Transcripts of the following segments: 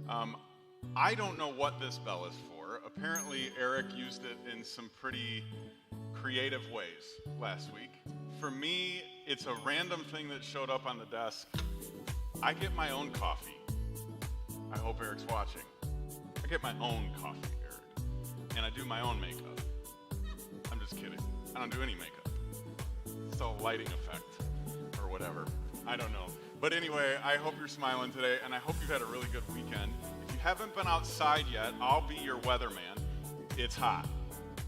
Um, I don't know what this bell is for. Apparently, Eric used it in some pretty creative ways last week. For me, it's a random thing that showed up on the desk. I get my own coffee. I hope Eric's watching. I get my own coffee, Eric. And I do my own makeup. I'm just kidding. I don't do any makeup. It's a lighting effect or whatever. I don't know. But anyway, I hope you're smiling today, and I hope you've had a really good weekend. If you haven't been outside yet, I'll be your weatherman. It's hot.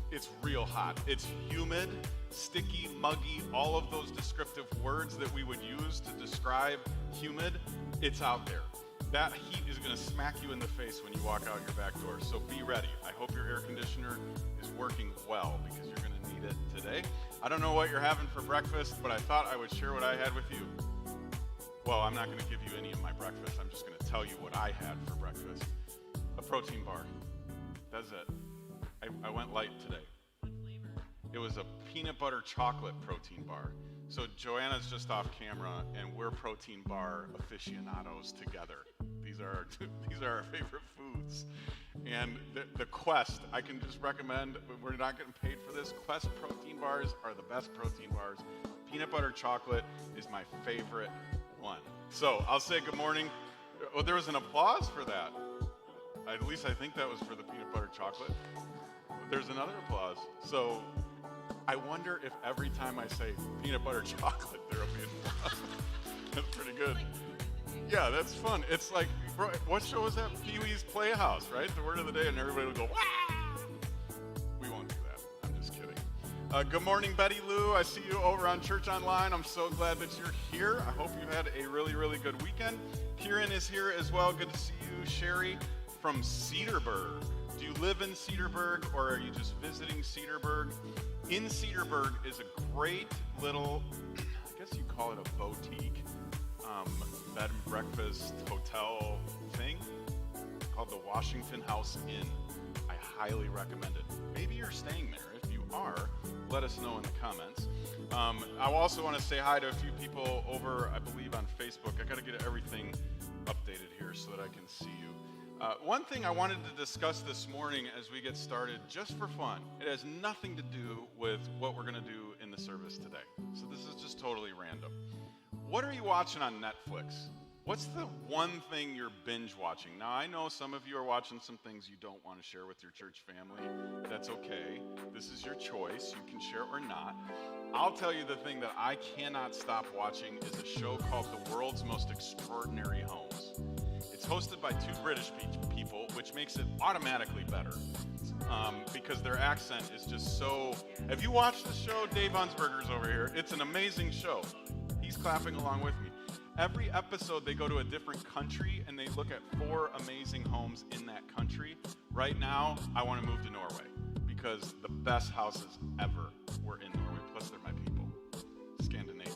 It's real hot. It's humid, sticky, muggy, all of those descriptive words that we would use to describe humid. It's out there. That heat is going to smack you in the face when you walk out your back door, so be ready. I hope your air conditioner is working well because you're going to need it today. I don't know what you're having for breakfast, but I thought I would share what I had with you. Well, I'm not going to give you any of my breakfast. I'm just going to tell you what I had for breakfast. A protein bar. That's it. I went light today. What flavor? It was a peanut butter chocolate protein bar. So Joanna's just off camera, and we're protein bar aficionados together. These are our favorite foods. And the Quest, I can just recommend, we're not getting paid for this. Quest protein bars are the best protein bars. Peanut butter chocolate is my favorite one. So I'll say good morning. Oh, there was an applause for that. At least I think that was for the peanut butter chocolate. There's another applause. So I wonder if every time I say peanut butter chocolate, there'll be an applause. That's pretty good. Yeah, that's fun. It's like, what show was that? Pee-wee's Playhouse, right? The word of the day, and everybody will go, wah! We won't do that. I'm just kidding. Good morning, Betty Lou. I see you over on Church Online. I'm so glad that you're here. I hope you had a really, really good weekend. Kieran is here as well. Good to see you. Sherry from Cedarburg. Do you live in Cedarburg, or are you just visiting Cedarburg? In Cedarburg is a great little, I guess you call it a boutique, bed and breakfast hotel thing called the Washington House Inn. I highly recommend it. Maybe you're staying there. If you are, let us know in the comments. I also want to say hi to a few people over, I believe, on Facebook. I got to get everything updated here so that I can see you. One thing I wanted to discuss this morning as we get started, just for fun, it has nothing to do with what we're going to do in the service today. So this is just totally random. What are you watching on Netflix? What's the one thing you're binge watching? Now, I know some of you are watching some things you don't want to share with your church family. That's okay. This is your choice. You can share or not. I'll tell you the thing that I cannot stop watching is a show called The World's Most Extraordinary Homes. It's hosted by two British people, which makes it automatically better because their accent is just so... Have you watched the show? Dave Unsberger's over here. It's an amazing show. He's clapping along with me. Every episode, they go to a different country, and they look at 4 amazing homes in that country. Right now, I want to move to Norway because the best houses ever were in Norway. Plus, they're my people. Scandinavian.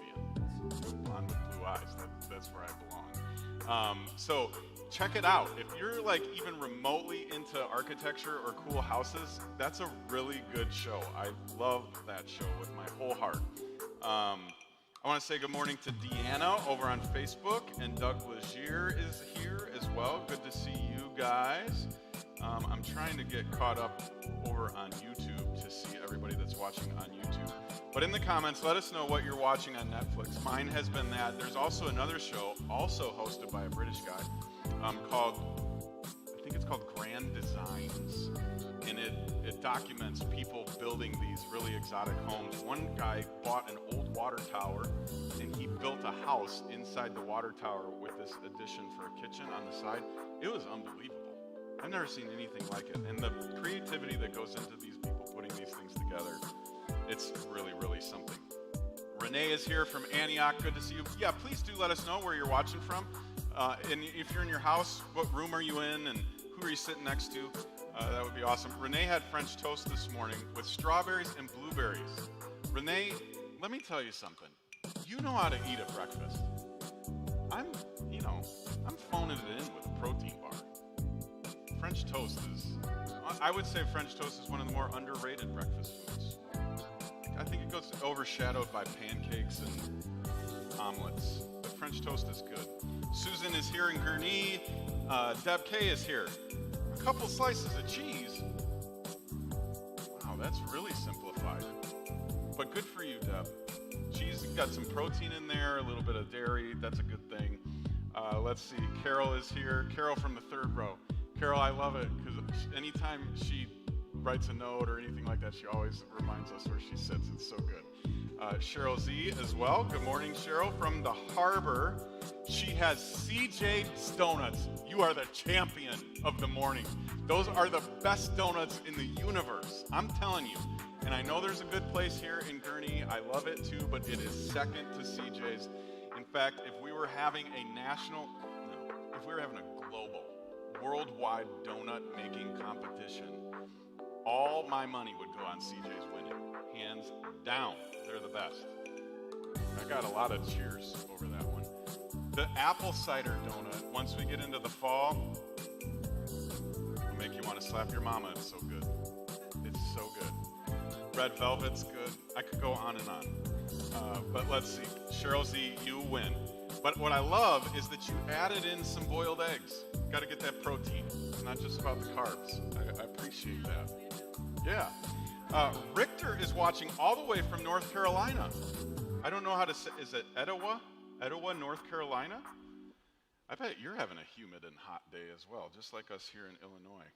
Blonde with blue eyes. That's where I belong. So check it out. If you're like even remotely into architecture or cool houses, that's a really good show. I love that show with my whole heart. I want to say good morning to Deanna over on Facebook, and Doug Legier is here as well. Good to see you guys. I'm trying to get caught up over on YouTube to see everybody that's watching on YouTube. But in the comments, let us know what you're watching on Netflix. Mine has been that. There's also another show, also hosted by a British guy, called, I think it's called Grand Designs. And it documents people building these really exotic homes. One guy bought an old water tower, and he built a house inside the water tower with this addition for a kitchen on the side. It was unbelievable. I've never seen anything like it. And the creativity that goes into these people putting these things together, it's really, really something. Renee is here from Antioch. Good to see you. Yeah, please do let us know where you're watching from. And if you're in your house, what room are you in, and who are you sitting next to? That would be awesome. Renee had French toast this morning with strawberries and blueberries. Renee, let me tell you something. You know how to eat at breakfast. I'm phoning it in with a protein bar. French toast I would say French toast is one of the more underrated breakfast foods. I think it goes overshadowed by pancakes and omelets, but French toast is good. Susan is here in Gurnee. Deb K is here. A couple slices of cheese. Wow, that's really simplified. But good for you, Deb. Cheese got some protein in there, a little bit of dairy. That's a good thing. Let's see. Carol is here. Carol from the third row. Carol, I love it because anytime she writes a note or anything like that, she always reminds us where she sits. It's so good. Cheryl Z as well. Good morning, Cheryl from the harbor. She has CJ's Donuts. You are the champion of the morning. Those are the best donuts in the universe. I'm telling you. And I know there's a good place here in Gurnee. I love it too, but it is second to CJ's. In fact, if we were having a global, worldwide donut making competition, all my money would go on CJ's winning. Hands down. They're the best. I got a lot of cheers over that one. The apple cider donut, once we get into the fall, will make you want to slap your mama. It's so good. It's so good. Red velvet's good. I could go on and on. But let's see. Cheryl Z, you win. But what I love is that you added in some boiled eggs. Got to get that protein. It's not just about the carbs. I appreciate that. Yeah. Richter is watching all the way from North Carolina. I don't know how to say, is it Etowah? Etowah, North Carolina? I bet you're having a humid and hot day as well, just like us here in Illinois.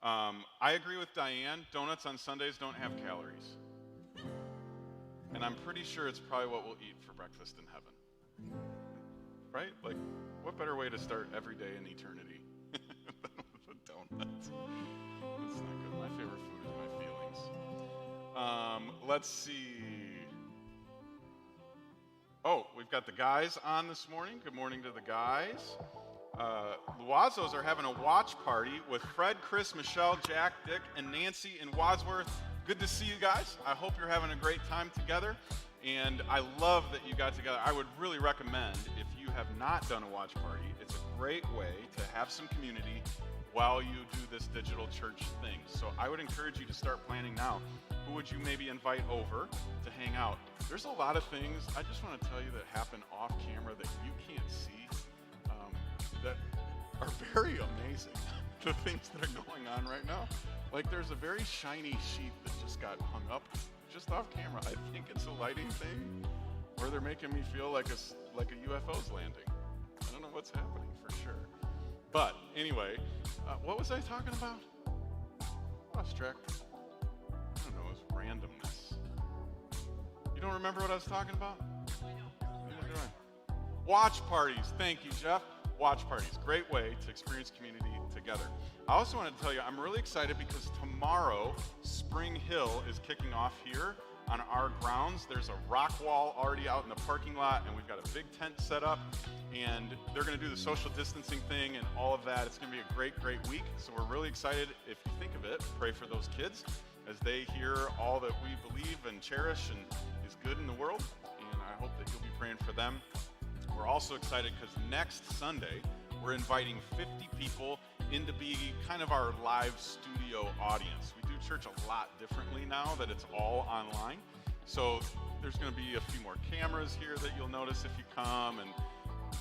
I agree with Diane. Donuts on Sundays don't have calories. And I'm pretty sure it's probably what we'll eat for breakfast in heaven. Right? Like, what better way to start every day in eternity than with a donut? That's not good. My favorite food is my feelings. Let's see. Oh, we've got the guys on this morning. Good morning to the guys. Luazos are having a watch party with Fred, Chris, Michelle, Jack, Dick, and Nancy in Wadsworth. Good to see you guys. I hope you're having a great time together. And I love that you got together. I would really recommend, if you have not done a watch party, it's a great way to have some community while you do this digital church thing. So I would encourage you to start planning now. Who would you maybe invite over to hang out? There's a lot of things, I just want to tell you, that happen off camera that you can't see that are very amazing. The things that are going on right now. Like there's a very shiny sheet that just got hung up just off camera. I think it's a lighting thing, or they're making me feel like a UFO's landing. I don't know what's happening for sure. But anyway, what was I talking about? Lost track. I don't know, it was randomness. You don't remember what I was talking about? Neither do I. Watch parties. Thank you, Jeff. Watch parties. Great way to experience community together. I also wanted to tell you, I'm really excited because tomorrow, Spring Hill is kicking off here on our grounds. There's a rock wall already out in the parking lot, and we've got a big tent set up, and they're going to do the social distancing thing and all of that. It's going to be a great, great week, so we're really excited. If you think of it, pray for those kids as they hear all that we believe and cherish and is good in the world, and I hope that you'll be praying for them. We're also excited because next Sunday, we're inviting 50 people in to be kind of our live studio audience. We do church a lot differently now that it's all online. So there's going to be a few more cameras here that you'll notice if you come, and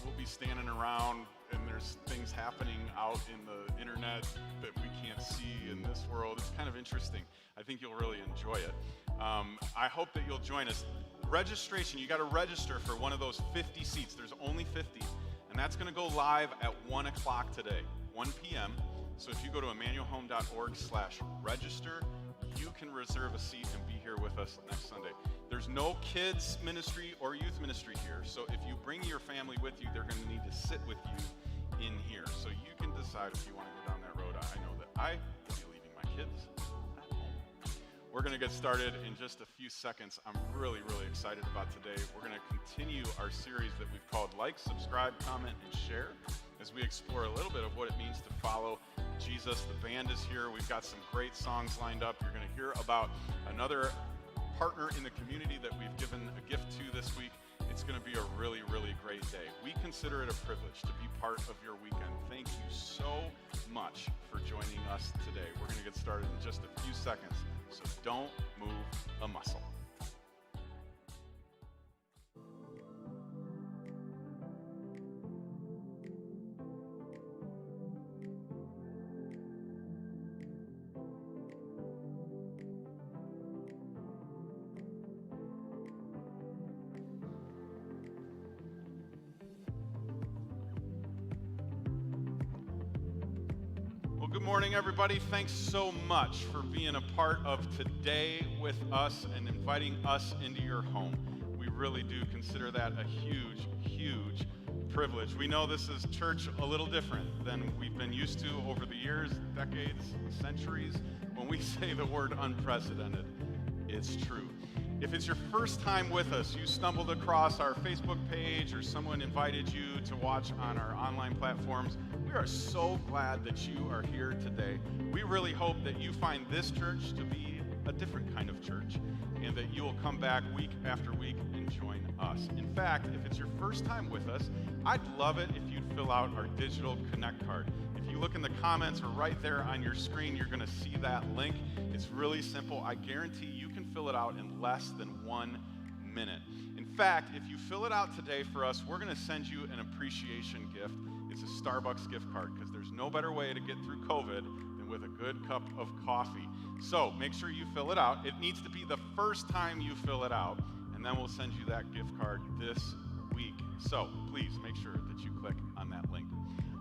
we'll be standing around, and there's things happening out in the internet that we can't see in this world. It's kind of interesting. I think you'll really enjoy it. I hope that you'll join us. Registration, you got to register for one of those 50 seats. There's only 50, and that's going to go live at 1 o'clock today, 1 p.m. So if you go to emmanuelhome.org/register, you can reserve a seat and be here with us next Sunday. There's no kids ministry or youth ministry here, so if you bring your family with you, they're going to need to sit with you in here. So you can decide if you want to go down that road. I know that I will be leaving my kids at home. We're going to get started in just a few seconds. I'm really, really excited about today. We're going to continue our series that we've called Like, Subscribe, Comment, and Share, as we explore a little bit of what it means to follow Jesus. The band is here. We've got some great songs lined up. You're going to hear about another partner in the community that we've given a gift to this week. It's going to be a really, really great day. We consider it a privilege to be part of your weekend. Thank you so much for joining us today. We're going to get started in just a few seconds, so don't move a muscle. morning, everybody. Thanks so much for being a part of today with us and inviting us into your home. We really do consider that a huge, huge privilege. We know this is church a little different than we've been used to over the years, decades, centuries. When we say the word unprecedented, it's true. If it's your first time with us, you stumbled across our Facebook page or someone invited you to watch on our online platforms, we are so glad that you are here today. We really hope that you find this church to be a different kind of church and that you will come back week after week and join us. In fact, if it's your first time with us, I'd love it if you'd fill out our digital Connect card. If you look in the comments or right there on your screen, you're going to see that link. It's really simple. I guarantee you can fill it out in less than 1 minute. In fact, if you fill it out today for us, we're going to send you an appreciation gift. It's a Starbucks gift card because there's no better way to get through COVID than with a good cup of coffee. So make sure you fill it out. It needs to be the first time you fill it out, and then we'll send you that gift card this week. So please make sure that you click on that link.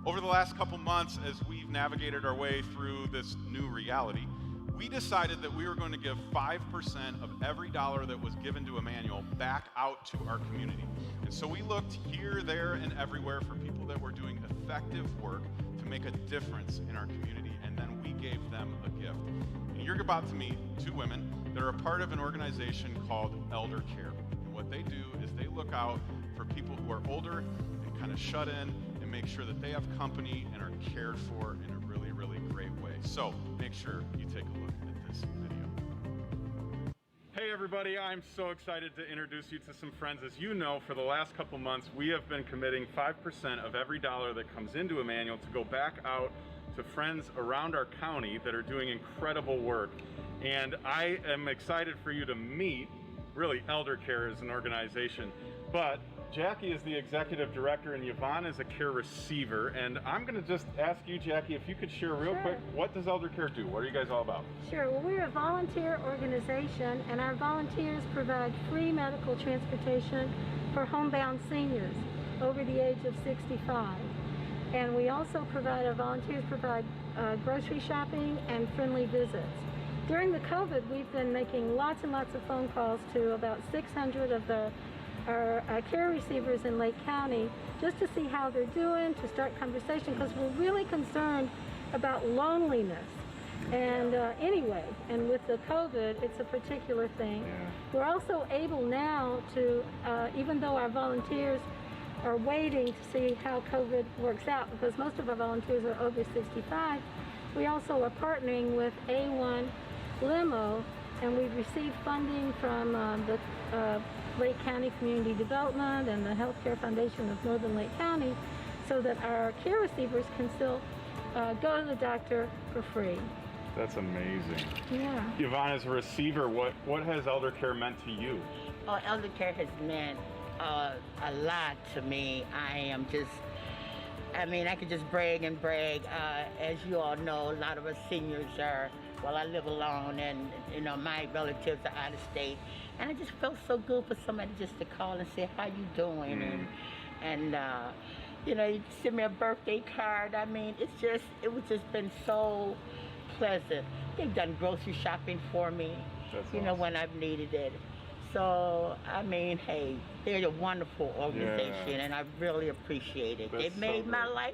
Over the last couple months, as we've navigated our way through this new reality, we decided that we were going to give 5% of every dollar that was given to Emmanuel back out to our community. And so we looked here, there, and everywhere for people that were doing effective work to make a difference in our community, and then we gave them a gift. And you're about to meet two women that are a part of an organization called Elder Care. And what they do is they look out for people who are older and kind of shut in and make sure that they have company and are cared for in a really, really great way. So make sure you take a look at this video. Hey everybody, I'm so excited to introduce you to some friends. As you know, for the last couple months, we have been committing 5% of every dollar that comes into Emmanuel to go back out to friends around our county that are doing incredible work. And I am excited for you to meet, really, Elder Care as an organization. But Jackie is the executive director and Yvonne is a care receiver. And I'm going to just ask you, Jackie, if you could share real quick, what does Elder Care do? What are you guys all about? Sure. Well, we're a volunteer organization, and our volunteers provide free medical transportation for homebound seniors over the age of 65. And we also our volunteers provide grocery shopping and friendly visits. During the COVID, we've been making lots and lots of phone calls to about 600 of our care receivers in Lake County just to see how they're doing, to start conversation, because we're really concerned about loneliness. And anyway, and with the COVID, it's a particular thing. Yeah. We're also able now to, even though our volunteers are waiting to see how COVID works out, because most of our volunteers are over 65, we also are partnering with A1 Limo, and we've received funding from the Lake County Community Development and the Healthcare Foundation of Northern Lake County, so that our care receivers can still go to the doctor for free. That's amazing. Yeah. Yvonne, as a receiver, what has Elder Care meant to you? Oh, Elder Care has meant a lot to me. I could just brag and brag. As you all know, a lot of us seniors I live alone, and my relatives are out of state, and I just felt so good for somebody just to call and say, how you doing? And you send me a birthday card. I mean, it was just been so pleasant. They've done grocery shopping for me, That's awesome. When I've needed it. So, I mean, hey, they're a wonderful organization, and I really appreciate it. They've made my life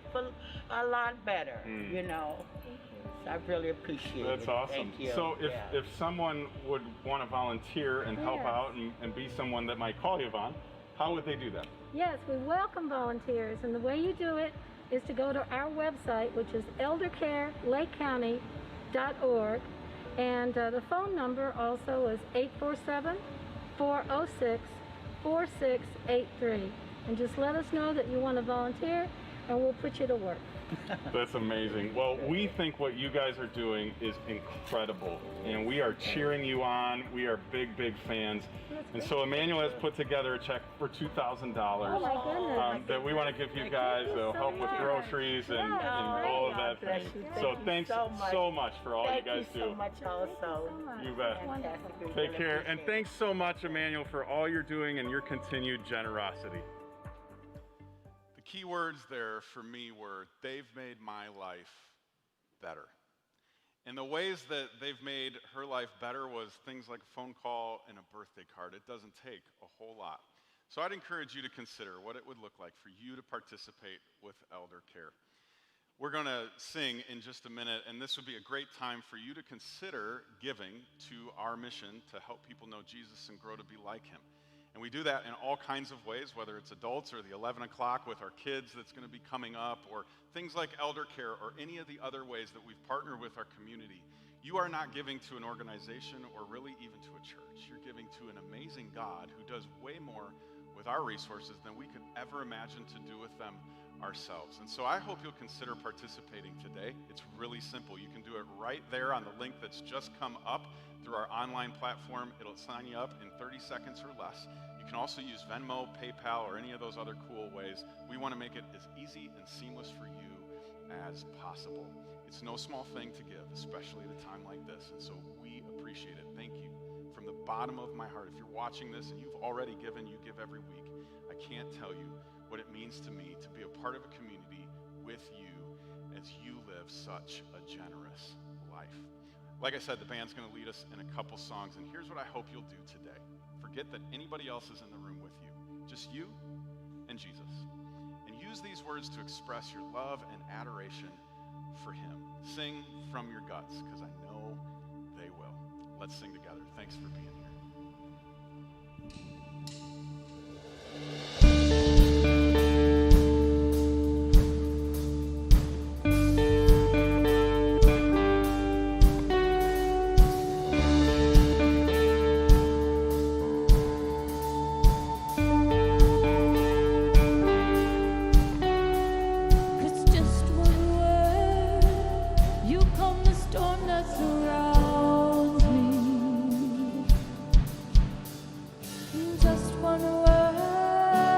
a lot better, So I really appreciate it. That's awesome. Thank you. So if someone would want to volunteer and help out and be someone that might call Yvonne, how would they do that? Yes, we welcome volunteers, and the way you do it is to go to our website, which is eldercarelakecounty.org, and the phone number also is 847-406-4683. And just let us know that you want to volunteer, and we'll put you to work. That's amazing. Well, we think what you guys are doing is incredible, and we are cheering you on. We are big, big fans. And so Emmanuel has put together a check for $2,000 Oh my goodness. that we want to give you guys to help with groceries and all of that thing. So thanks so much for all you guys do. Thank you so much also. You bet. Fantastic. Take care, and thanks so much, Emmanuel, for all you're doing and your continued generosity. The key words there for me were, they've made my life better. And the ways that they've made her life better was things like a phone call and a birthday card. It doesn't take a whole lot. So I'd encourage you to consider what it would look like for you to participate with elder care. We're going to sing in just a minute, and this would be a great time for you to consider giving to our mission to help people know Jesus and grow to be like him. And we do that in all kinds of ways, whether it's adults or the 11 o'clock with our kids that's going to be coming up, or things like elder care, or any of the other ways that we've partnered with our community. You are not giving to an organization or really even to a church. You're giving to an amazing God who does way more with our resources than we could ever imagine to do with them ourselves. And so I hope you'll consider participating today. It's really simple. You can do it right there on the link that's just come up through our online platform. It'll sign you up in 30 seconds or less. You can also use Venmo, PayPal, or any of those other cool ways. We want to make it as easy and seamless for you as possible. It's no small thing to give, especially at a time like this. And so we appreciate it. Thank you from the bottom of my heart. If you're watching this and you've already given, you give every week, I can't tell you what it means to me to be a part of a community with you as you live such a generous life. Like I said, the band's going to lead us in a couple songs, and here's what I hope you'll do today. Forget that anybody else is in the room with you. Just you and Jesus. And use these words to express your love and adoration for him. Sing from your guts, because I know they will. Let's sing together. Thanks for being here. Just one word.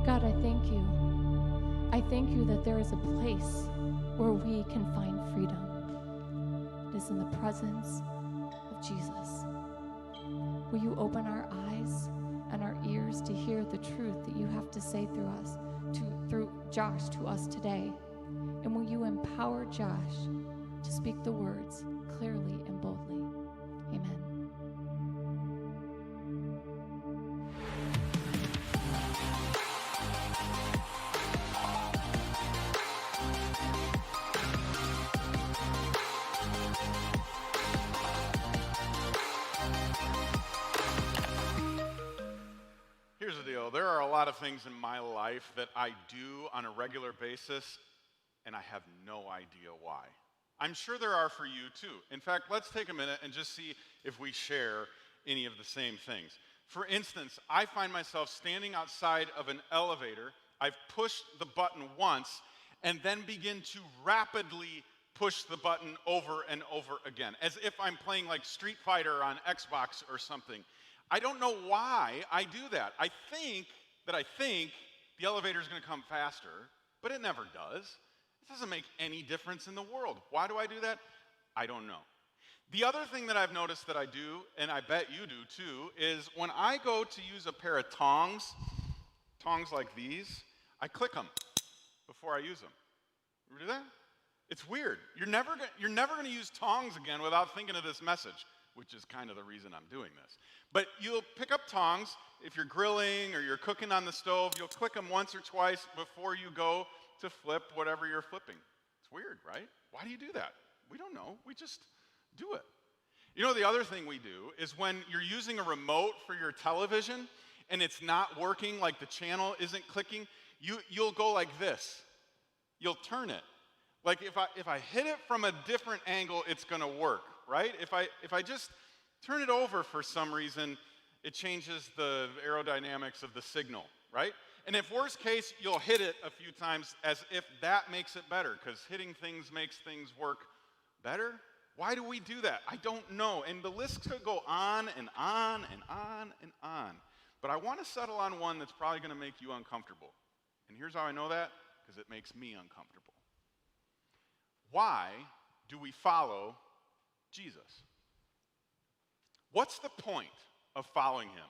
God, I thank you. I thank you that there is a place where we can find freedom. It is in the presence of Jesus. Will you open our eyes and our ears to hear the truth that you have to say through us, through Josh to us today? And will you empower Josh to speak the words clearly and boldly? Amen. Here's the deal. There are a lot of things in my life that I do on a regular basis, and I have no idea why. I'm sure there are for you too. In fact, let's take a minute and just see if we share any of the same things. For instance, I find myself standing outside of an elevator. I've pushed the button once and then begin to rapidly push the button over and over again, as if I'm playing like Street Fighter on Xbox or something. I don't know why I do that. I think the elevator is going to come faster, but it never does. It doesn't make any difference in the world. Why do I do that? I don't know. The other thing that I've noticed that I do, and I bet you do too, is when I go to use a pair of tongs like these, I click them before I use them. You ever do that? It's weird. You're never going to use tongs again without thinking of this message, which is kind of the reason I'm doing this. But you'll pick up tongs if you're grilling or you're cooking on the stove. You'll click them once or twice before you go to flip whatever you're flipping. It's weird, right? Why do you do that? We don't know. We just do it. You know, the other thing we do is when you're using a remote for your television and it's not working, like the channel isn't clicking, you'll go like this. You'll turn it. Like if I hit it from a different angle, it's going to work, right? If I just turn it over for some reason, it changes the aerodynamics of the signal, right? And if worst case, you'll hit it a few times as if that makes it better, because hitting things makes things work better. Why do we do that? I don't know. And the list could go on and on and on and on. But I want to settle on one that's probably going to make you uncomfortable. And here's how I know that, because it makes me uncomfortable. Why do we follow Jesus? What's the point of following him?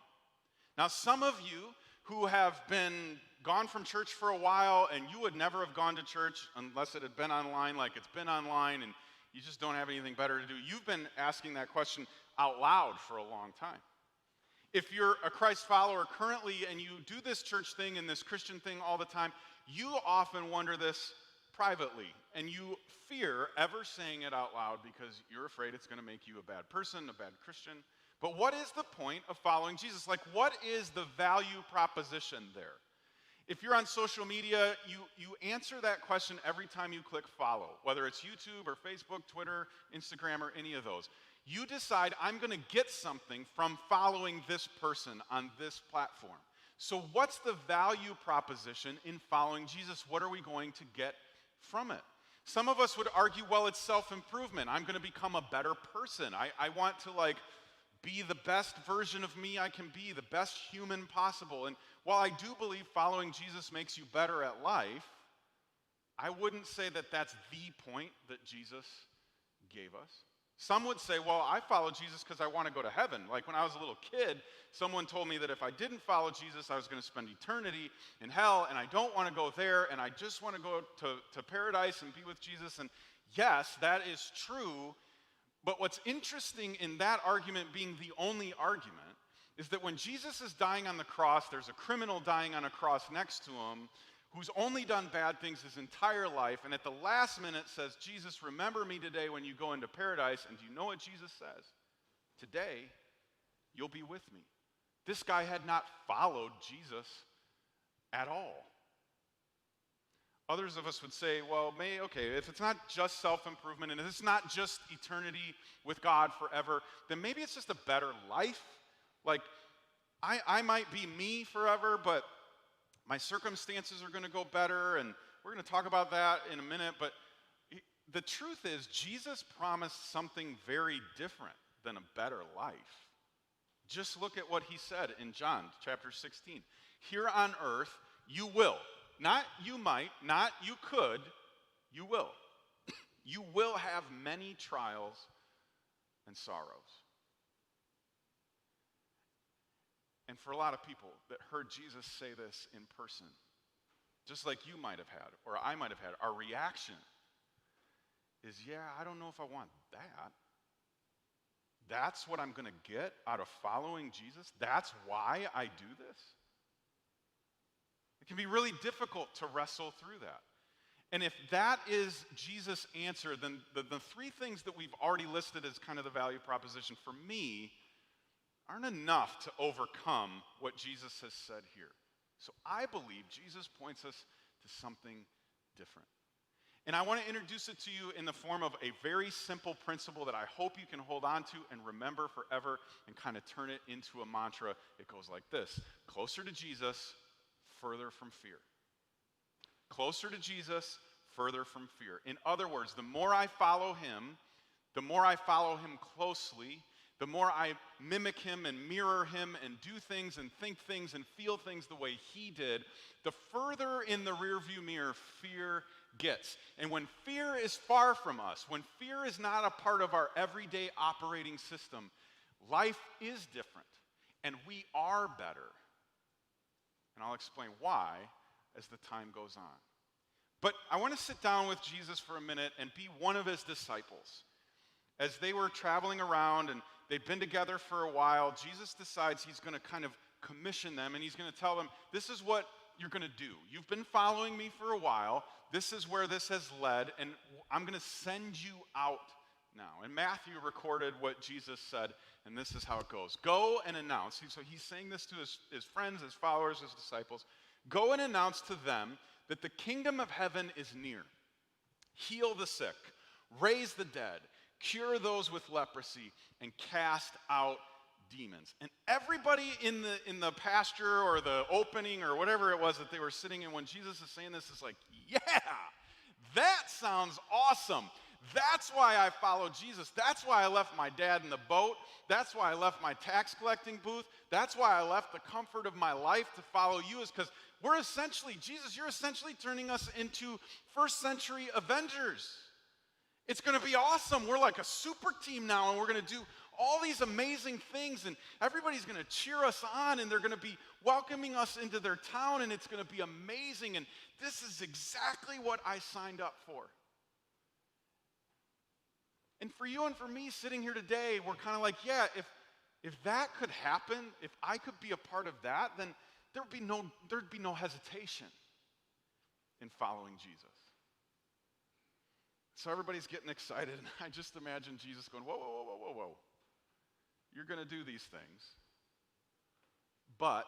Now, some of you who have been gone from church for a while and you would never have gone to church unless it had been online like it's been online and you just don't have anything better to do, you've been asking that question out loud for a long time. If you're a Christ follower currently and you do this church thing and this Christian thing all the time, you often wonder this privately, and you fear ever saying it out loud because you're afraid it's going to make you a bad person, a bad Christian. But what is the point of following Jesus? Like, what is the value proposition there? If you're on social media, you answer that question every time you click follow, whether it's YouTube or Facebook, Twitter, Instagram, or any of those. You decide, I'm going to get something from following this person on this platform. So what's the value proposition in following Jesus? What are we going to get from it? Some of us would argue, well, it's self-improvement. I'm going to become a better person. I want to be the best version of me I can be, the best human possible. And while I do believe following Jesus makes you better at life, I wouldn't say that that's the point that Jesus gave us. Some would say, well, I follow Jesus because I want to go to heaven. Like when I was a little kid, someone told me that if I didn't follow Jesus, I was going to spend eternity in hell, and I don't want to go there, and I just want to go to paradise and be with Jesus. And yes, that is true, but what's interesting in that argument being the only argument is that when Jesus is dying on the cross, there's a criminal dying on a cross next to him who's only done bad things his entire life, and at the last minute says, Jesus, remember me today when you go into paradise. And do you know what Jesus says? Today, you'll be with me. This guy had not followed Jesus at all. Others of us would say, well, if it's not just self-improvement and it's not just eternity with God forever, then maybe it's just a better life. Like, I might be me forever, but my circumstances are going to go better, and we're going to talk about that in a minute. But the truth is, Jesus promised something very different than a better life. Just look at what he said in John chapter 16. Here on earth, You will. Not you might, not you could, you will. You will have many trials and sorrows. And for a lot of people that heard Jesus say this in person, just like you might have had, or I might have had, our reaction is, yeah, I don't know if I want that. That's what I'm going to get out of following Jesus? That's why I do this? It can be really difficult to wrestle through that. And if that is Jesus' answer, then the three things that we've already listed as kind of the value proposition for me aren't enough to overcome what Jesus has said here. So I believe Jesus points us to something different. And I want to introduce it to you in the form of a very simple principle that I hope you can hold on to and remember forever and kind of turn it into a mantra. It goes like this: closer to Jesus, further from fear. Closer to Jesus, further from fear. In other words, the more I follow him, the more I follow him closely, the more I mimic him and mirror him and do things and think things and feel things the way he did, the further in the rearview mirror fear gets. And when fear is far from us, when fear is not a part of our everyday operating system, life is different and we are better. And I'll explain why as the time goes on. But I want to sit down with Jesus for a minute and be one of his disciples. As they were traveling around and they'd been together for a while, Jesus decides he's going to kind of commission them, and he's going to tell them, this is what you're going to do. You've been following me for a while. This is where this has led, and I'm going to send you out now. And Matthew recorded what Jesus said, and this is how it goes. Go and announce. So he's saying this to his friends, his followers, his disciples. Go and announce to them that the kingdom of heaven is near. Heal the sick, raise the dead, cure those with leprosy, and cast out demons. And everybody in the pasture or the opening or whatever it was that they were sitting in when Jesus is saying this is like, yeah, that sounds awesome. That's why I follow Jesus. That's why I left my dad in the boat. That's why I left my tax collecting booth. That's why I left the comfort of my life to follow you, is because we're essentially, Jesus, you're essentially turning us into first century Avengers. It's going to be awesome. We're like a super team now, and we're going to do all these amazing things, and everybody's going to cheer us on, and they're going to be welcoming us into their town, and it's going to be amazing, and this is exactly what I signed up for. And for you and for me sitting here today, we're kind of like, yeah, if that could happen, if I could be a part of that, then there'd be no hesitation in following Jesus. So everybody's getting excited, and I just imagine Jesus going, whoa, whoa, whoa, whoa, whoa. You're going to do these things, but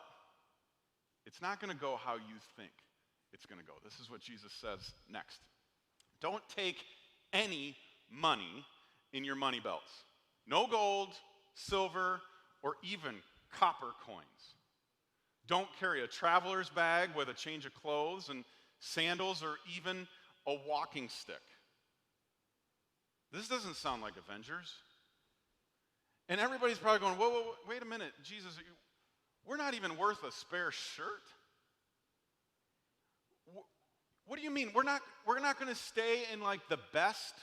it's not going to go how you think it's going to go. This is what Jesus says next. Don't take any money in your money belts. No gold, silver, or even copper coins. Don't carry a traveler's bag with a change of clothes and sandals or even a walking stick. This doesn't sound like Avengers. And everybody's probably going, whoa, whoa, wait a minute, Jesus, we're not even worth a spare shirt? What do you mean? We're not going to stay in like the best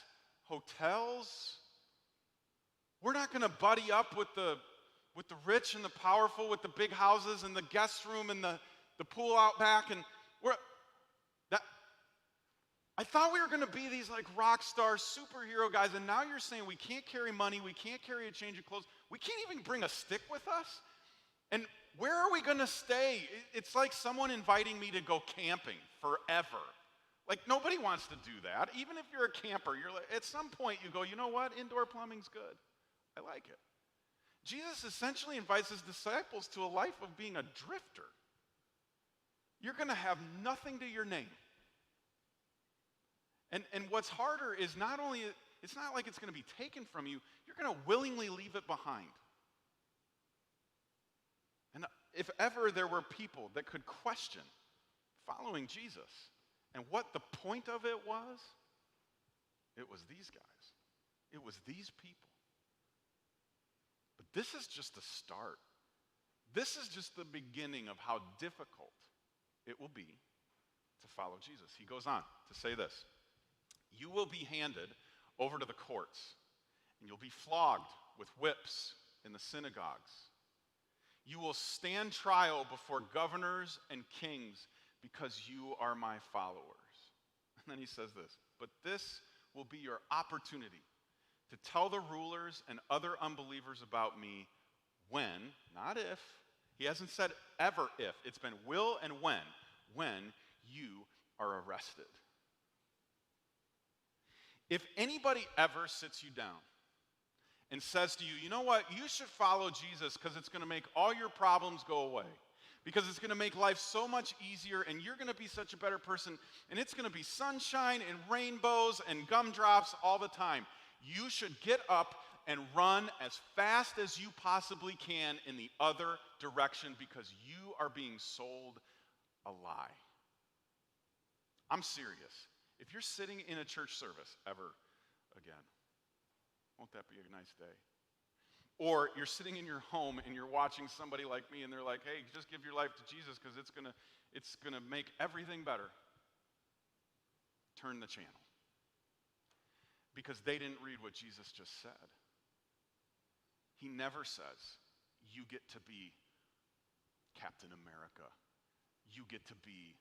hotels? We're not going to buddy up with the rich and the powerful, with the big houses and the guest room and the pool out back, and I thought we were going to be these like rock star superhero guys, and now you're saying we can't carry money, we can't carry a change of clothes, we can't even bring a stick with us? And where are we going to stay? It's like someone inviting me to go camping forever. Like, nobody wants to do that. Even if you're a camper, you're like, at some point you go, you know what? Indoor plumbing's good. I like it. Jesus essentially invites his disciples to a life of being a drifter. You're going to have nothing to your name. And what's harder is it's not like it's going to be taken from you. You're going to willingly leave it behind. And if ever there were people that could question following Jesus and what the point of it was these guys. It was these people. But this is just the start. This is just the beginning of how difficult it will be to follow Jesus. He goes on to say this: you will be handed over to the courts, and you'll be flogged with whips in the synagogues. You will stand trial before governors and kings because you are my followers. And then he says this: but this will be your opportunity to tell the rulers and other unbelievers about me when, not if, he hasn't said ever if, it's been will and when you are arrested. If anybody ever sits you down and says to you, you know what, you should follow Jesus because it's going to make all your problems go away, because it's going to make life so much easier, and you're going to be such a better person, and it's going to be sunshine and rainbows and gumdrops all the time, you should get up and run as fast as you possibly can in the other direction because you are being sold a lie. I'm serious. If you're sitting in a church service ever again, won't that be a nice day? Or you're sitting in your home and you're watching somebody like me and they're like, hey, just give your life to Jesus because it's gonna make everything better. Turn the channel. Because they didn't read what Jesus just said. He never says, you get to be Captain America. You get to be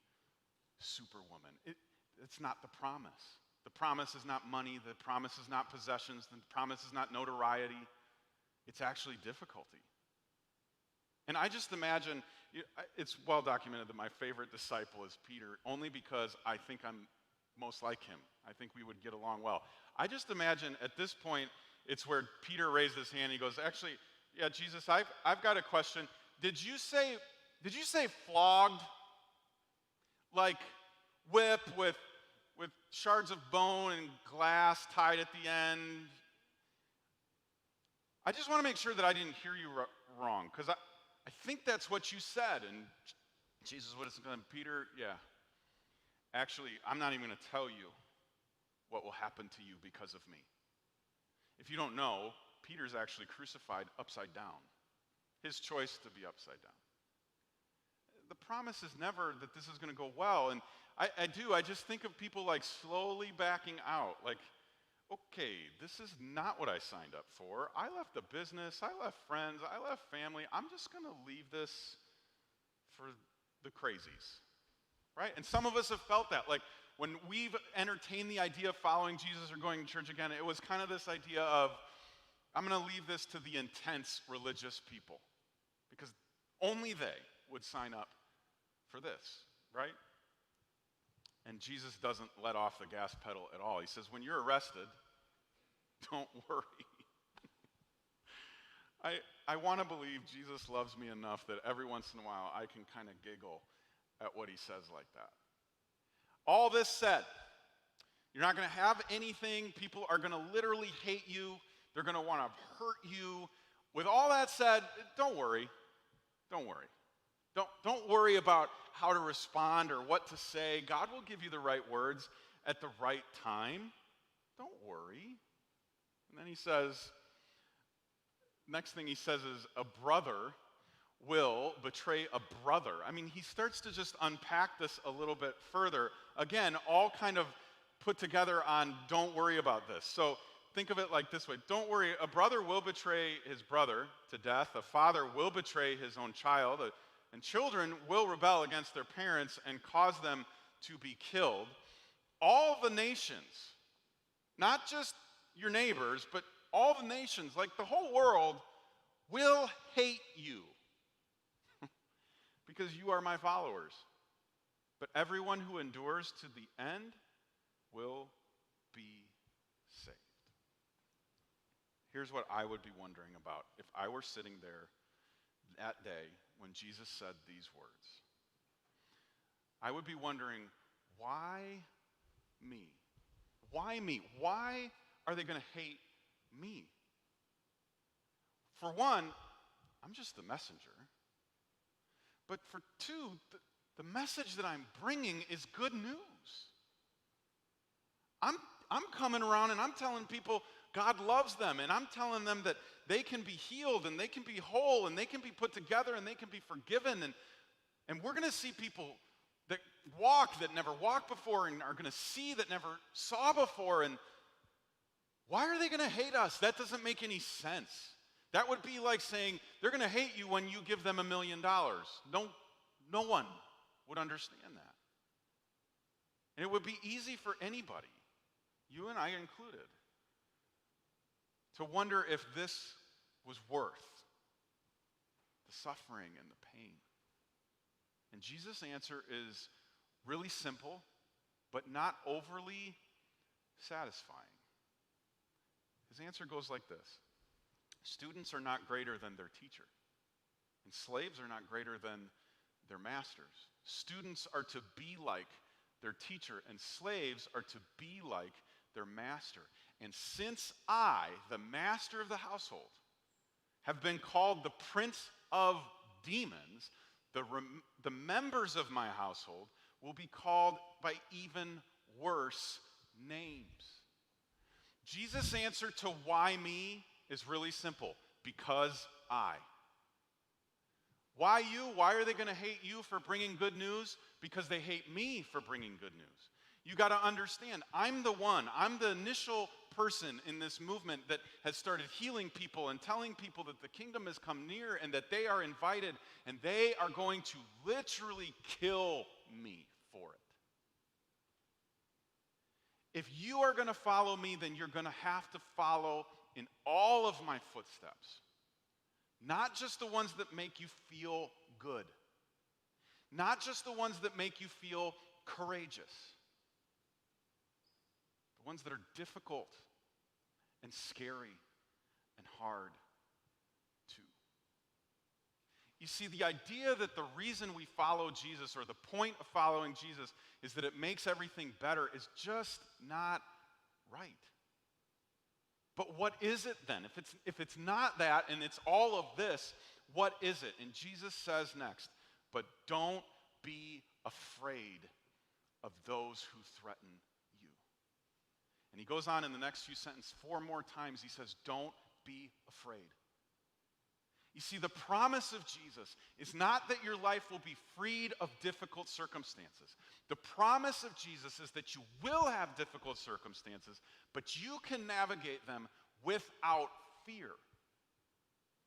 Superwoman. It's not the promise. The promise is not money. The promise is not possessions. The promise is not notoriety. It's actually difficulty. And I just imagine, it's well documented that my favorite disciple is Peter, only because I think I'm most like him. I think we would get along well. I just imagine at this point, it's where Peter raised his hand. He goes, actually, yeah, Jesus, I've got a question. Did you say flogged? Like whip with shards of bone and glass tied at the end? I just want to make sure that I didn't hear you wrong, because I think that's what you said. And Jesus would have said, Peter, yeah. Actually, I'm not even going to tell you what will happen to you because of me. If you don't know, Peter's actually crucified upside down. His choice to be upside down. The promise is never that this is going to go well. And I just think of people like slowly backing out. Like, okay, this is not what I signed up for. I left the business, I left friends, I left family. I'm just going to leave this for the crazies, right? And some of us have felt that. Like, when we've entertained the idea of following Jesus or going to church again, it was kind of this idea of, I'm going to leave this to the intense religious people, because only they would sign up for this, right? And Jesus doesn't let off the gas pedal at all. He says, when you're arrested, don't worry. I want to believe Jesus loves me enough that every once in a while I can kind of giggle at what he says like that. All this said, you're not going to have anything. People are going to literally hate you. They're going to want to hurt you. With all that said, don't worry. Don't worry. Don't worry about how to respond or what to say. God will give you the right words at the right time. Don't worry. And then he says, next thing he says is, a brother will betray a brother. I mean, he starts to just unpack this a little bit further. Again, all kind of put together on don't worry about this. So think of it like this way. Don't worry, a brother will betray his brother to death. A father will betray his own child. And children will rebel against their parents and cause them to be killed. All the nations, not just your neighbors, but all the nations, like the whole world, will hate you because you are my followers. But everyone who endures to the end will be saved. Here's what I would be wondering about if I were sitting there that day when Jesus said these words. I would be wondering, why me? Why me? Why are they going to hate me? For one, I'm just the messenger. But for two, the message that I'm bringing is good news. I'm coming around and I'm telling people God loves them, and I'm telling them that they can be healed and they can be whole and they can be put together and they can be forgiven, and we're going to see people that never walked before and are going to see that never saw before. And why are they going to hate us? That doesn't make any sense. That would be like saying they're going to hate you when you give them $1 million. No one would understand that. And it would be easy for anybody, you and I included, to wonder if this was worth the suffering and the pain. And Jesus' answer is really simple, but not overly satisfying. His answer goes like this: students are not greater than their teacher, and slaves are not greater than their masters. Students are to be like their teacher, and slaves are to be like their master. And since I, the master of the household, have been called the prince of demons, the members of my household will be called by even worse names. Jesus' answer to why me is really simple: because I. Why you? Why are they going to hate you for bringing good news? Because they hate me for bringing good news. You got to understand, I'm the initial person in this movement that has started healing people and telling people that the kingdom has come near and that they are invited, and they are going to literally kill me for it. If you are going to follow me, then you're going to have to follow in all of my footsteps. Not just the ones that make you feel good. Not just the ones that make you feel courageous. The ones that are difficult and scary and hard too. You see, the idea that the reason we follow Jesus, or the point of following Jesus, is that it makes everything better is just not right. But what is it then? If it's not that and it's all of this, what is it? And Jesus says next, but don't be afraid of those who threaten you. And he goes on in the next few sentences 4 more times. He says, don't be afraid. You see, the promise of Jesus is not that your life will be freed of difficult circumstances. The promise of Jesus is that you will have difficult circumstances, but you can navigate them without fear.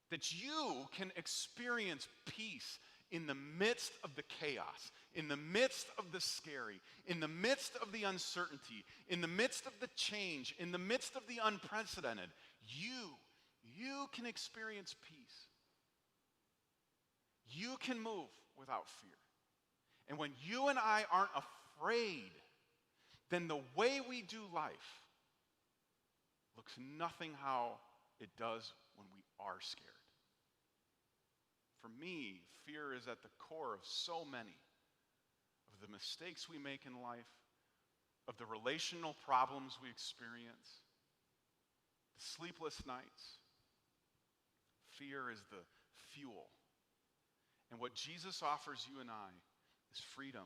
That you can experience peace in the midst of the chaos, in the midst of the scary, in the midst of the uncertainty, in the midst of the change, in the midst of the unprecedented. You can experience peace. You can move without fear. And when you and I aren't afraid, then the way we do life looks nothing how it does when we are scared. For me, fear is at the core of so many of the mistakes we make in life, of the relational problems we experience, the sleepless nights. Fear is the fuel. And what Jesus offers you and I is freedom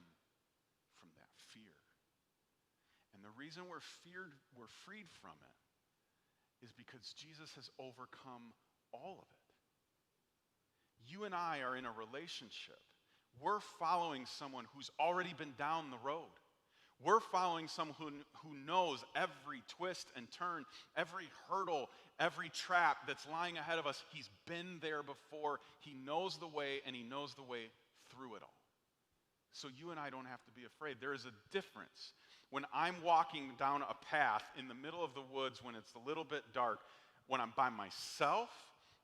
from that fear. And the reason we're freed from it is because Jesus has overcome all of it. You and I are in a relationship. We're following someone who's already been down the road. We're following someone who knows every twist and turn, every hurdle, every trap that's lying ahead of us. He's been there before. He knows the way, and he knows the way through it all. So you and I don't have to be afraid. There is a difference when I'm walking down a path in the middle of the woods when it's a little bit dark, when I'm by myself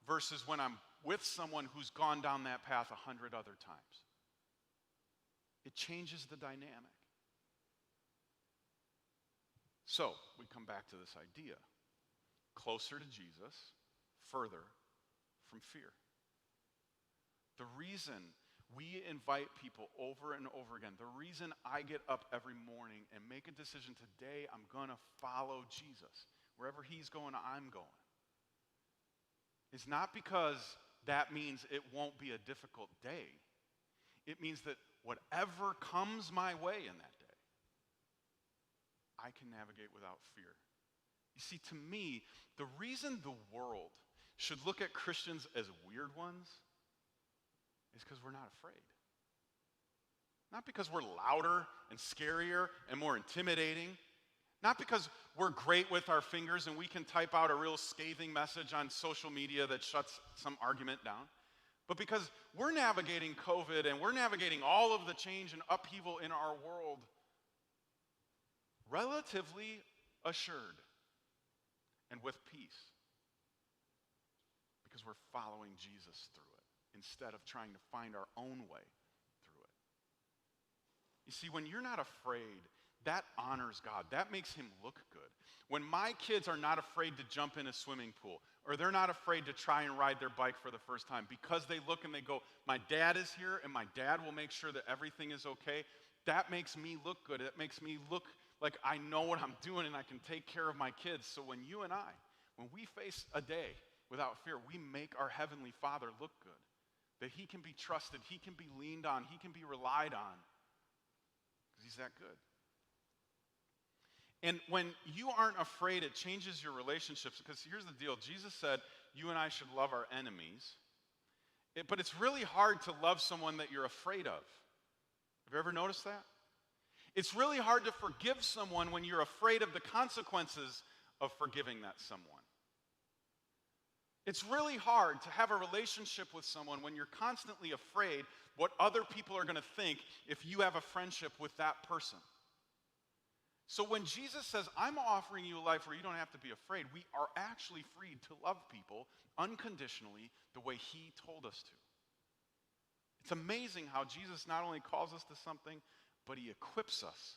versus when I'm with someone who's gone down that path 100 other times. It changes the dynamic. So, we come back to this idea. Closer to Jesus, further from fear. The reason we invite people over and over again, the reason I get up every morning and make a decision today, I'm going to follow Jesus. Wherever he's going, I'm going. It's not because that means it won't be a difficult day. It means that whatever comes my way in that day, I can navigate without fear. You see, to me, the reason the world should look at Christians as weird ones is because we're not afraid. Not because we're louder and scarier and more intimidating. Not because we're great with our fingers and we can type out a real scathing message on social media that shuts some argument down. But because we're navigating COVID and we're navigating all of the change and upheaval in our world relatively assured and with peace. Because we're following Jesus through it instead of trying to find our own way through it. You see, when you're not afraid, that honors God. That makes him look good. When my kids are not afraid to jump in a swimming pool, or they're not afraid to try and ride their bike for the first time because they look and they go, my dad is here and my dad will make sure that everything is okay, that makes me look good. It makes me look like I know what I'm doing and I can take care of my kids. So when you and I, when we face a day without fear, we make our Heavenly Father look good. That he can be trusted, he can be leaned on, he can be relied on. Because he's that good. And when you aren't afraid, it changes your relationships. Because here's the deal. Jesus said you and I should love our enemies. But it's really hard to love someone that you're afraid of. Have you ever noticed that? It's really hard to forgive someone when you're afraid of the consequences of forgiving that someone. It's really hard to have a relationship with someone when you're constantly afraid what other people are going to think if you have a friendship with that person. So when Jesus says, I'm offering you a life where you don't have to be afraid, we are actually freed to love people unconditionally the way he told us to. It's amazing how Jesus not only calls us to something, but he equips us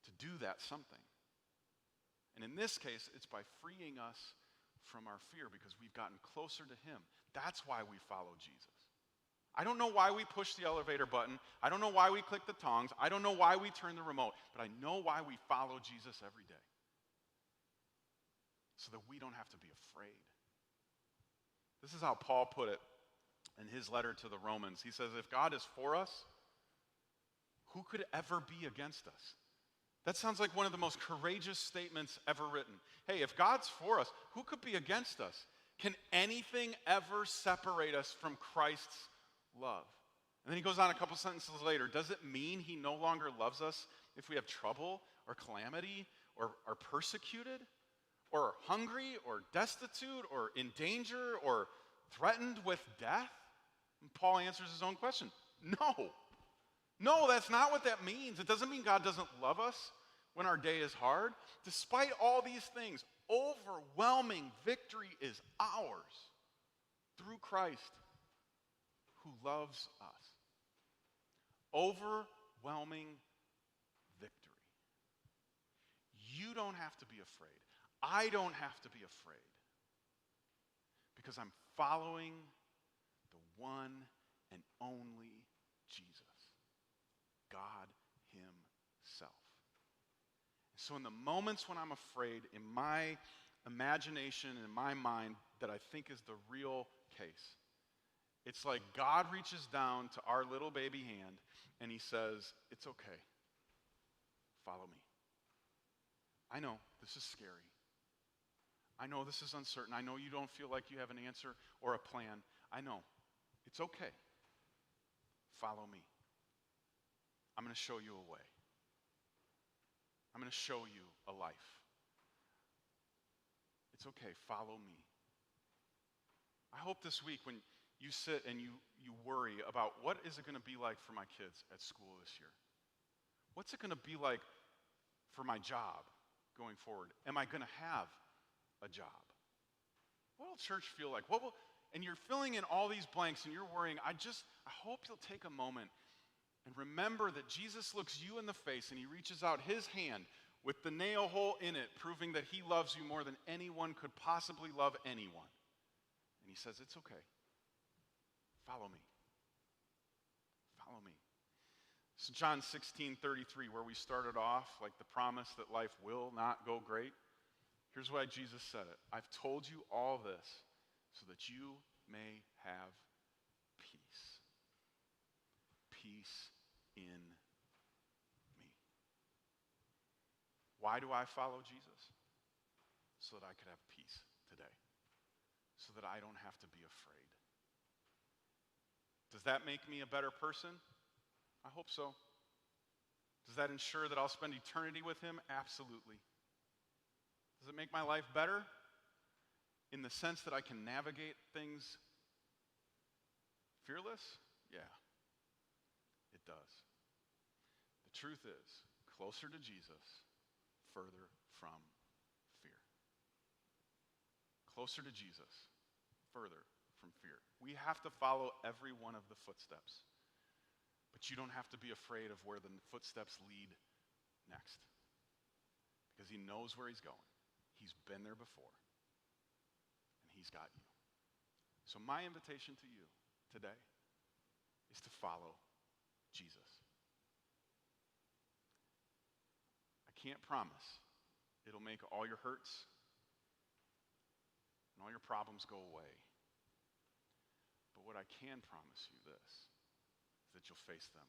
to do that something. And in this case, it's by freeing us from our fear because we've gotten closer to him. That's why we follow Jesus. I don't know why we push the elevator button. I don't know why we click the tongs. I don't know why we turn the remote. But I know why we follow Jesus every day. So that we don't have to be afraid. This is how Paul put it in his letter to the Romans. He says, if God is for us, who could ever be against us? That sounds like one of the most courageous statements ever written. Hey, if God's for us, who could be against us? Can anything ever separate us from Christ's love? And then he goes on a couple sentences later. Does it mean he no longer loves us if we have trouble or calamity or are persecuted or are hungry or destitute or in danger or threatened with death? And Paul answers his own question. No. No, that's not what that means. It doesn't mean God doesn't love us when our day is hard. Despite all these things, overwhelming victory is ours through Christ who loves us. Overwhelming victory. You don't have to be afraid. I don't have to be afraid because I'm following the one and only Jesus. God himself. So in the moments when I'm afraid, in my imagination, in my mind, that I think is the real case, it's like God reaches down to our little baby hand and he says, it's okay. Follow me. I know this is scary. I know this is uncertain. I know you don't feel like you have an answer or a plan. I know. It's okay. Follow me. I'm going to show you a way. I'm going to show you a life. It's okay, follow me. I hope this week when you sit and you worry about what is it going to be like for my kids at school this year? What's it going to be like for my job going forward? Am I going to have a job? What will church feel like? And you're filling in all these blanks and you're worrying. I hope you'll take a moment and remember that Jesus looks you in the face and he reaches out his hand with the nail hole in it, proving that he loves you more than anyone could possibly love anyone. And he says, it's okay. Follow me. Follow me. So John 16:33, where we started off, like the promise that life will not go great. Here's why Jesus said it. I've told you all this so that you may have peace. Peace in me. Why do I follow Jesus? So that I could have peace today. So that I don't have to be afraid. Does that make me a better person? I hope so. Does that ensure that I'll spend eternity with him? Absolutely. Does it make my life better in the sense that I can navigate things fearless? Yeah, it does. The truth is, closer to Jesus, further from fear. Closer to Jesus, further from fear. We have to follow every one of the footsteps, but you don't have to be afraid of where the footsteps lead next, because he knows where he's going. He's been there before, and he's got you. So my invitation to you today is to follow Jesus. I can't promise it'll make all your hurts and all your problems go away. But what I can promise you this, is that you'll face them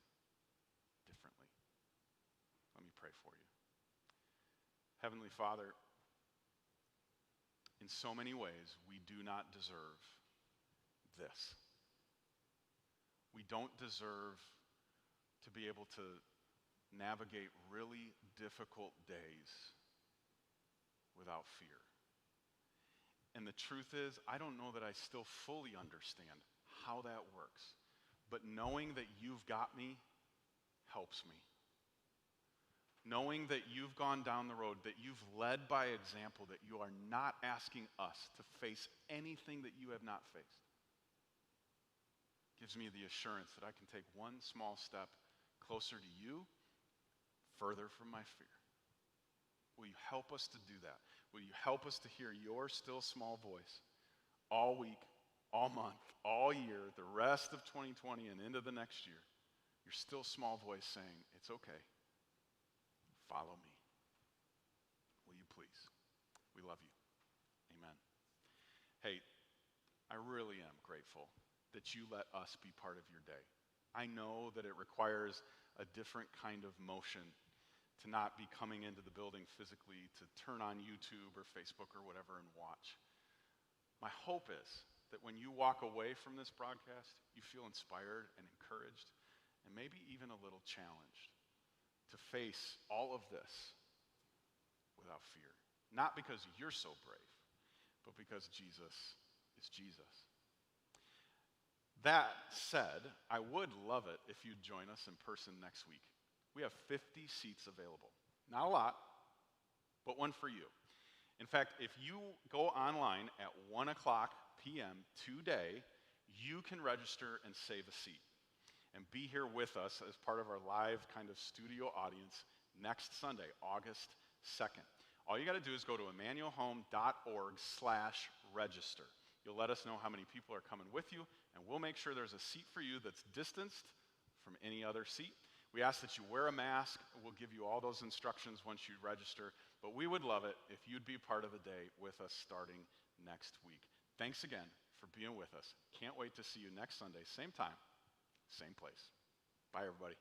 differently. Let me pray for you. Heavenly Father, in so many ways, we do not deserve this. We don't deserve to be able to navigate really difficult days without fear. And the truth is, I don't know that I still fully understand how that works. But knowing that you've got me helps me. Knowing that you've gone down the road, that you've led by example, that you are not asking us to face anything that you have not faced, gives me the assurance that I can take one small step closer to you, further from my fear. Will you help us to do that? Will you help us to hear your still small voice all week, all month, all year, the rest of 2020 and into the next year? Your still small voice saying, it's okay. Follow me. Will you please? We love you. Amen. Hey, I really am grateful that you let us be part of your day. I know that it requires a different kind of motion to not be coming into the building physically, to turn on YouTube or Facebook or whatever and watch. My hope is that when you walk away from this broadcast, you feel inspired and encouraged and maybe even a little challenged to face all of this without fear. Not because you're so brave, but because Jesus is Jesus. That said, I would love it if you'd join us in person next week. We have 50 seats available. Not a lot, but one for you. In fact, if you go online at 1 o'clock p.m. today, you can register and save a seat and be here with us as part of our live kind of studio audience next Sunday, August 2nd. All you got to do is go to emmanuelhome.org/register. You'll let us know how many people are coming with you, and we'll make sure there's a seat for you that's distanced from any other seat. We ask that you wear a mask. We'll give you all those instructions once you register, but we would love it if you'd be part of the day with us starting next week. Thanks again for being with us. Can't wait to see you next Sunday, same time, same place. Bye, everybody.